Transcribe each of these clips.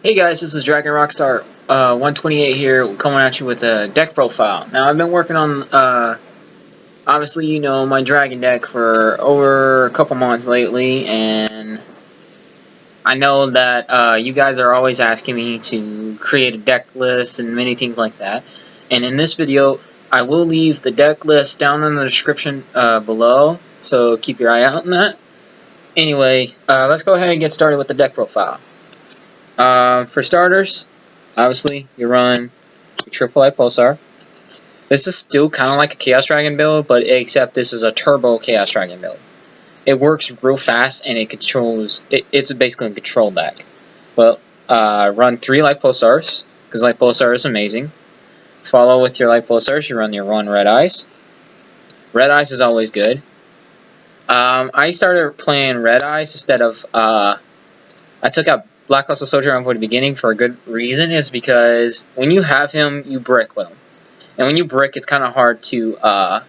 Hey guys, this is Dragon Rockstar 128 here, coming at you with a deck profile. Now, I've been working on, obviously, you know, my Dragon deck for over a couple months lately, and I know that you guys are always asking me to create a deck list and many things like that. And in this video, I will leave the deck list down in the description below, so keep your eye out on that. Anyway, let's go ahead and get started with the deck profile. For starters, obviously, you run your triple Lightpulsar. This is still kind of like a Chaos Dragon build, but except this is a turbo Chaos Dragon build. It works real fast, and it controls. It's basically a control deck. But run 3 Lightpulsars, because Lightpulsar is amazing. Follow with your Lightpulsars, you run your 1 Red Eyes. Red Eyes is always good. I started playing Red Eyes instead of. I took out Black Hustle Soldier on for the beginning for a good reason, is because when you have him, you brick with him. And when you brick, it's kind of hard to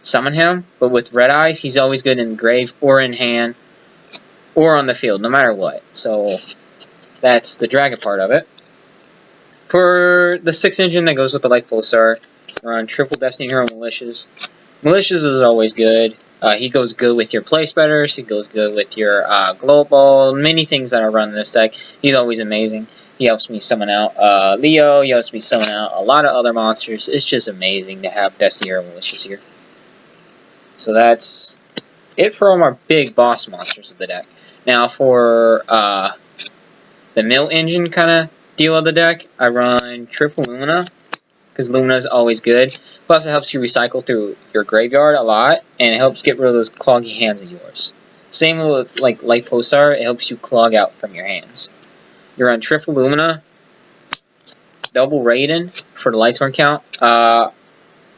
summon him. But with Red Eyes, he's always good in grave or in hand or on the field, no matter what. So that's the dragon part of it. For the 6th engine that goes with the Lightpulsar, run triple Destiny Hero Malicious. Malicious is always good. He goes good with your Plaguespreaders. He goes good with your Global. Many things that I run in this deck. He's always amazing. He helps me summon out Leo. He helps me summon out a lot of other monsters. It's just amazing to have Destiny Hero Malicious here. So that's it for all my big boss monsters of the deck. Now for the mill engine kind of deal of the deck, I run triple Lumina, because Lumina is always good. Plus, it helps you recycle through your graveyard a lot, and it helps get rid of those cloggy hands of yours. Same with like Lightpulsar, it helps you clog out from your hands. You run triple Lumina, double Raiden for the Lightsworn count. I'm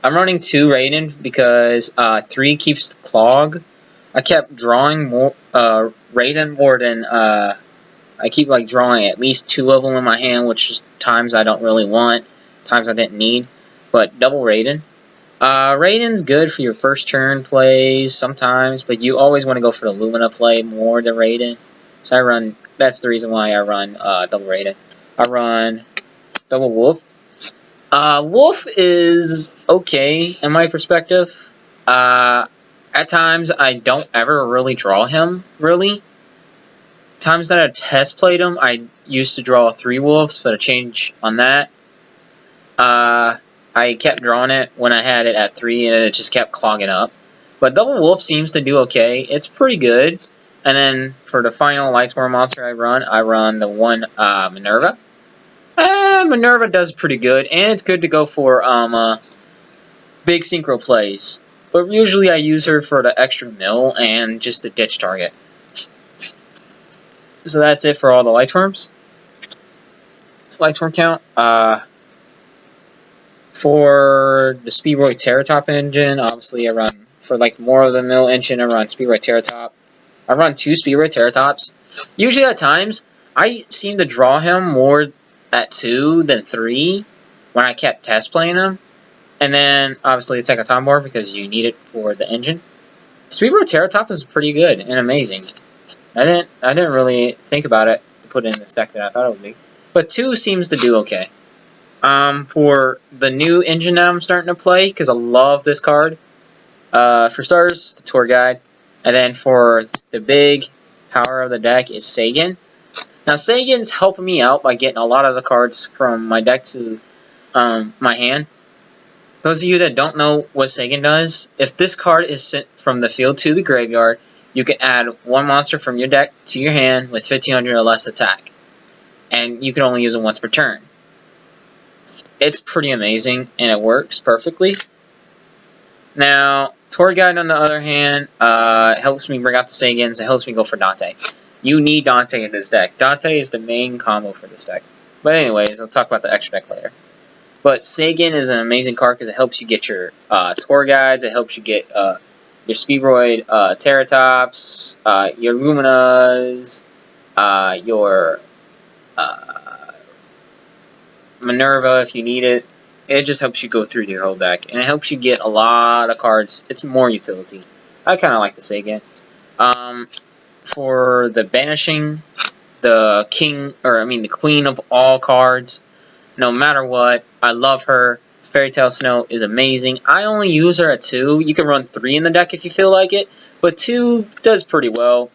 running 2 Raiden because 3 keeps the clog. I kept drawing more Raiden more than I keep like drawing at least 2 of them in my hand, which is times I don't really want. Times I didn't need, but double Raiden. Raiden's good for your first turn plays sometimes, but you always want to go for the Lumina play more than Raiden. So that's the reason why I run double Raiden. I run double Wulf. Wulf is okay in my perspective. At times I don't ever really draw him, really. Times that I test played him, I used to draw 3 Wolves, but a change on that. I kept drawing it when I had it at 3, and it just kept clogging up. But Double Wulf seems to do okay. It's pretty good. And then for the final Lightsworn monster I run the 1 Minerva. Minerva does pretty good, and it's good to go for big synchro plays. But usually I use her for the extra mill and just the ditch target. So that's it for all the Lightsworms. Lightsworm count. For the Speedroid Terrortop engine, obviously I run, for like more of the mill engine, I run Speedroid Terrortop. I run 2 Speedroid Terrortops. Usually at times, I seem to draw him more at 2 than 3 when I kept test playing him. And then, obviously, the Taketomborg because you need it for the engine. Speedroid Terrortop is pretty good and amazing. I didn't really think about it to put in this deck that I thought it would be. But 2 seems to do okay. For the new engine that I'm starting to play, because I love this card. For starters, the tour guide. And then for the big power of the deck is Sangan. Now, Sangan's helping me out by getting a lot of the cards from my deck to my hand. Those of you that don't know what Sangan does, if this card is sent from the field to the graveyard, you can add 1 monster from your deck to your hand with 1500 or less attack. And you can only use it once per turn. It's pretty amazing, and it works perfectly. Now, Tour Guide, on the other hand, helps me bring out the Sagans. It helps me go for Dante. You need Dante in this deck. Dante is the main combo for this deck. But anyways, I'll talk about the extra deck later. But Sangan is an amazing card because it helps you get your Tour Guides. It helps you get your Speedroid Terrortops, your Luminas, your Minerva if you need it. It just helps you go through your whole deck, and it helps you get a lot of cards. It's more utility. I kind of like the Sangan. For the banishing the king, or I mean the queen of all cards. No matter what, I love her. Fairy Tale Snow is amazing. I only use her at 2. You can run 3 in the deck if you feel like it, but 2 does pretty well.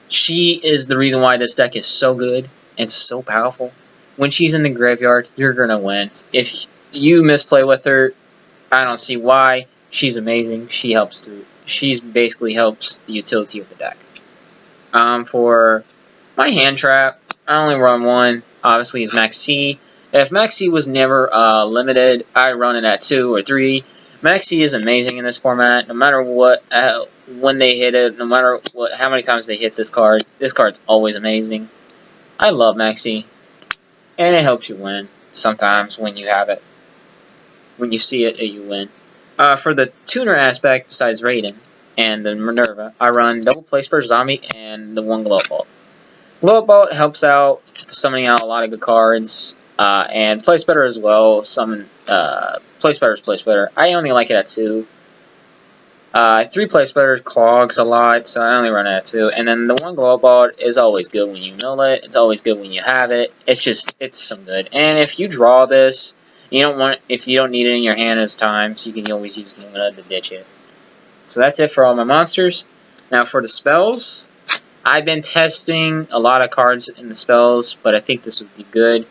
She is the reason why this deck is so good and so powerful. When she's in the graveyard, you're gonna win. If you misplay with her, I don't see why. She's amazing. She helps through. She's basically helps the utility of the deck. For my hand trap, I only run 1. Obviously, is MAXX. If MAXX was never limited, I run it at 2 or 3. MAXX is amazing in this format. No matter what, when they hit it, no matter what, how many times they hit this card's always amazing. I love MAXX, and it helps you win sometimes when you have it. When you see it, you win. For the tuner aspect, besides Raiden and the Minerva, I run double Plaguespreader Zombie and the 1 Glow Bolt. Glow Bolt helps out summoning out a lot of good cards. And Plaguespreader as well. Plaguespreader is Plaguespreader. I only like it at 2. 3 Plaguespreader clogs a lot, so I only run it at 2. And then the 1 Glow Bolt is always good when you mill it. It's always good when you have it. It's some good. And if you draw this, if you don't need it in your hand as times, you can always use Lumina to ditch it. So that's it for all my monsters. Now for the spells, I've been testing a lot of cards in the spells, but I think this would be good.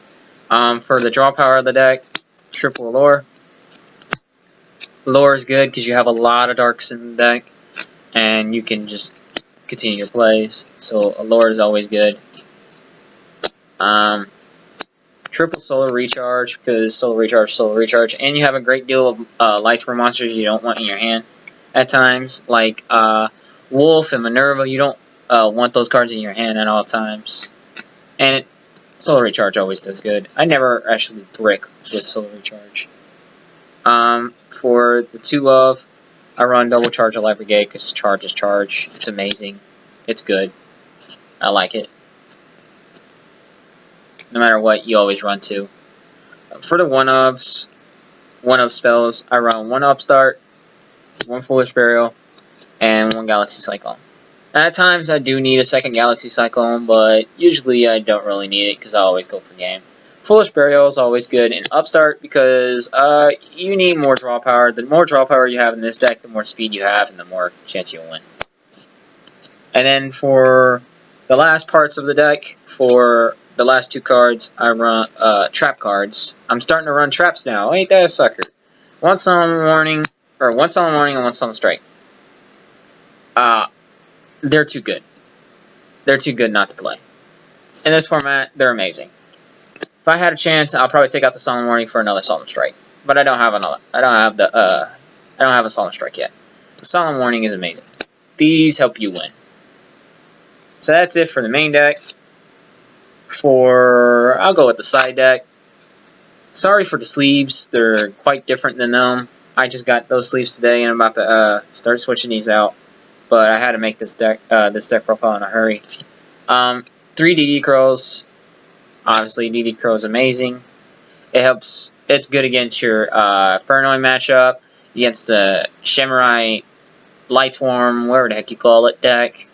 For the draw power of the deck, triple Allure. Allure is good because you have a lot of darks in the deck, and you can just continue your plays. So Allure is always good. Triple Solar Recharge because Solar Recharge, and you have a great deal of Lightsworn monsters you don't want in your hand at times, like Wulf and Minerva. You don't want those cards in your hand at all times, and Solar Recharge always does good. I never actually brick with Solar Recharge. For the 2 of, I run double Charge of Light Brigade because charge is charge. It's amazing. It's good. I like it. No matter what, you always run 2. For the 1-ofs, 1-of spells, I run 1 Upstart, 1 Foolish Burial, and 1 Galaxy Cyclone. At times, I do need a second Galaxy Cyclone, but usually I don't really need it because I always go for game. Foolish Burial is always good in Upstart because you need more draw power. The more draw power you have in this deck, the more speed you have, and the more chance you'll win. And then for the last parts of the deck, for the last 2 cards, I run trap cards. I'm starting to run traps now. Ain't that a sucker? 1 Solemn Warning, or 1 Solemn Warning and 1 Solemn Strike. They're too good. They're too good not to play. In this format, they're amazing. If I had a chance, I'll probably take out the Solemn Warning for another Solemn Strike. But I don't have another. I don't have a Solemn Strike yet. The Solemn Warning is amazing. These help you win. So that's it for the main deck. I'll go with the side deck. Sorry for the sleeves. They're quite different than them. I just got those sleeves today and I'm about to start switching these out. But I had to make this deck profile in a hurry. 3 DD Crows. Obviously, DD Crow is amazing. It's good against your Fernoi matchup, against the Samurai Lightsworn, whatever the heck you call it, deck.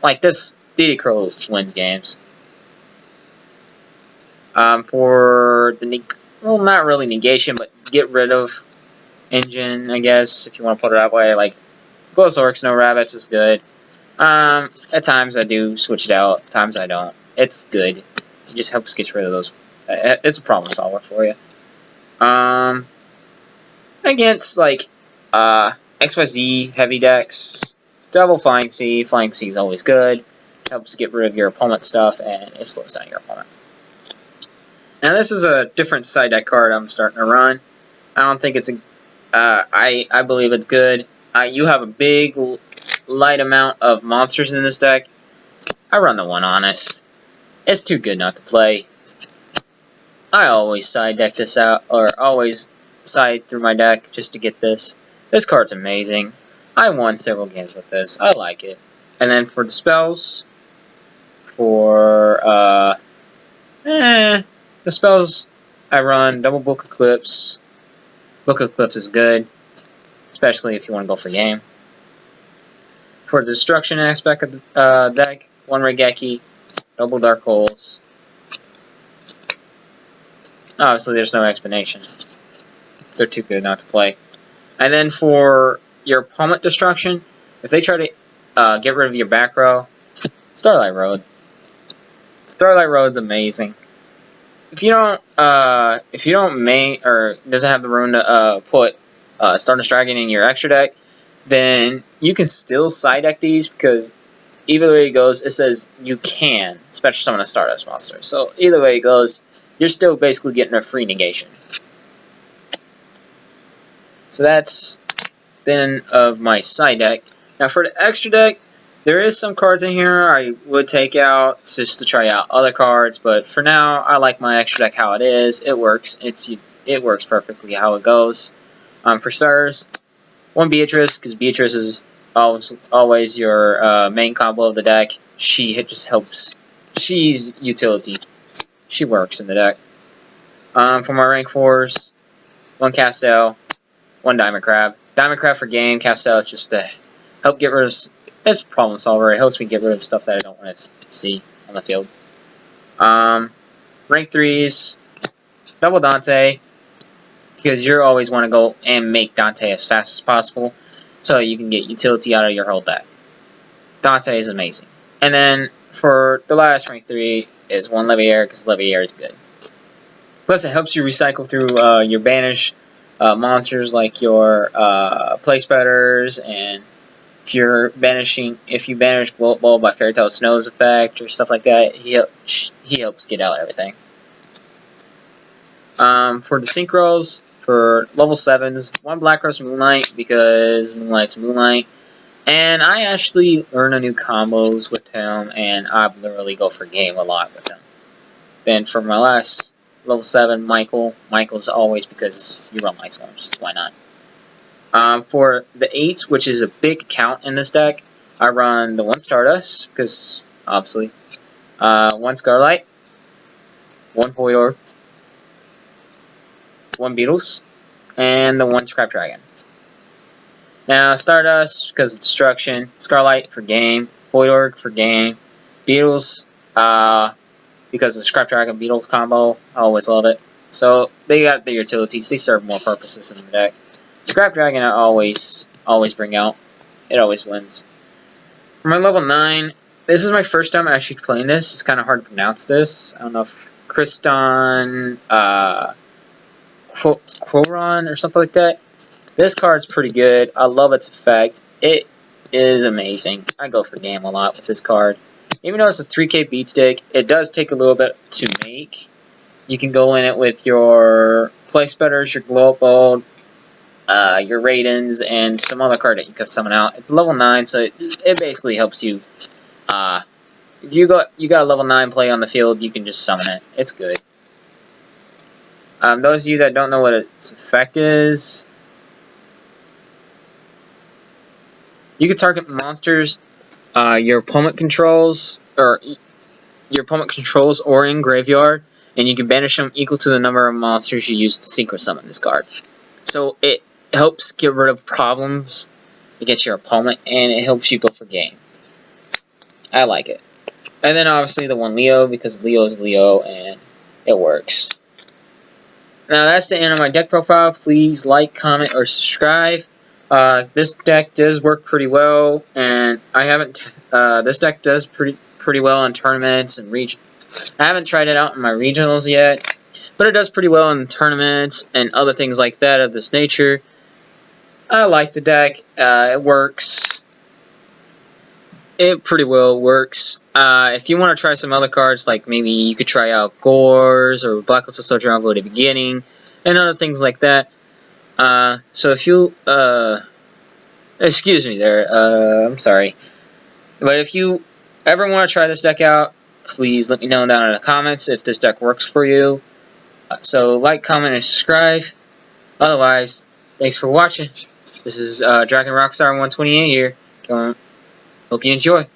Like this, DD Crow wins games. For the not really negation, but get rid of engine, I guess, if you want to put it that way. Like Ghost Orcs, no rabbits is good. At times I do switch it out, at times I don't. It's good. It just helps get rid of those. It's a problem solver for you. Against like XYZ heavy decks, double Flying Sea. Flying Sea is always good. Helps get rid of your opponent's stuff and it slows down your opponent. Now this is a different side deck card I'm starting to run. I don't think it's a. I believe it's good. You have a big light amount of monsters in this deck. I run the 1 Honest. It's too good not to play. I always side deck this out, or always side through my deck just to get this. This card's amazing. I won several games with this. I like it. And then for the spells, the spells I run double Book Eclipse. Book Eclipse is good, especially if you want to go for game. For the destruction aspect of the deck, 1 Regeki, double dark holes. Obviously, there's no explanation. They're too good not to play. And then for your opponent destruction, if they try to get rid of your back row, Starlight Road. Starlight Road's amazing. If you don't main or doesn't have the room to put Stardust Dragon in your extra deck, then you can still side deck these because either way it goes, it says you can special summon a Stardust monster. So either way it goes, you're still basically getting a free negation. So that's then of my side deck. Now for the extra deck, there is some cards in here I would take out just to try out other cards, but for now I like my extra deck how it is. It works. It works perfectly how it goes. For starters, one Beatrice, because Beatrice is always your main combo of the deck. She just helps. She's utility. She works in the deck. For my rank 4s, one Castel, one Diamond Crab. Diamond Crab for game, Castel just to help get rid of. It's a problem solver. It helps me get rid of stuff that I don't want to see on the field. Rank 3s, double Dante, because you always want to go and make Dante as fast as possible, so you can get utility out of your whole deck. Dante is amazing. And then for the last rank 3 is one Leviair, because Leviair is good. Plus, it helps you recycle through your banished monsters like your Plaguespreaders, and if you banish Blow Up Ball by Fairytale Snow's effect or stuff like that, he helps get out everything. For the Synchros, for level 7s, one Black Rose Moonlight because Moonlight's Moonlight. And I actually learn a new combos with him, and I literally go for game a lot with him. Then for my last level 7, Michael. Michael's always because you run Lightsworn, so why not? For the 8s, which is a big count in this deck, I run the one Stardust, because obviously, one Scarlight, one Void Orb, one Beetles, and the one Scrap Dragon. Now, Stardust, because of destruction, Scarlight for game, Void Orb for game, Beetles, because of the Scrap Dragon Beetles combo, I always love it. So, they got their utilities, they serve more purposes in the deck. Scrap Dragon I always bring out. It always wins. For my level 9, this is my first time actually playing this. It's kind of hard to pronounce this. I don't know if Kriston, Quoron or something like that. This card's pretty good. I love its effect. It is amazing. I go for game a lot with this card. Even though it's a 3k beat stick, it does take a little bit to make. You can go in it with your Plaguespreaders, your Glow Up Ball, your Raidens, and some other card that you can summon out. It's level 9, so it basically helps you. If you got a level 9 play on the field, you can just summon it. It's good. Those of you that don't know what its effect is, you can target monsters your opponent controls, or in graveyard, and you can banish them equal to the number of monsters you use to synchro summon this card. So it helps get rid of problems against your opponent, and it helps you go for game. I like it. And then obviously the one Leo, because Leo is Leo, and it works. Now that's the end of my deck profile. Please like, comment, or subscribe. This deck does work pretty well, and this deck does pretty well in tournaments and I haven't tried it out in my regionals yet, but it does pretty well in tournaments and other things like that of this nature. I like the deck. It works. It pretty well works. If you want to try some other cards, like maybe you could try out Gores or Blacklist of Soldier Envoy at the beginning, and other things like that. So if you, excuse me there, I'm sorry. But if you ever want to try this deck out, please let me know down in the comments if this deck works for you. So like, comment, and subscribe. Otherwise, thanks for watching. This is Dragon Rockstar 128 here. Hope you enjoy.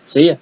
See ya.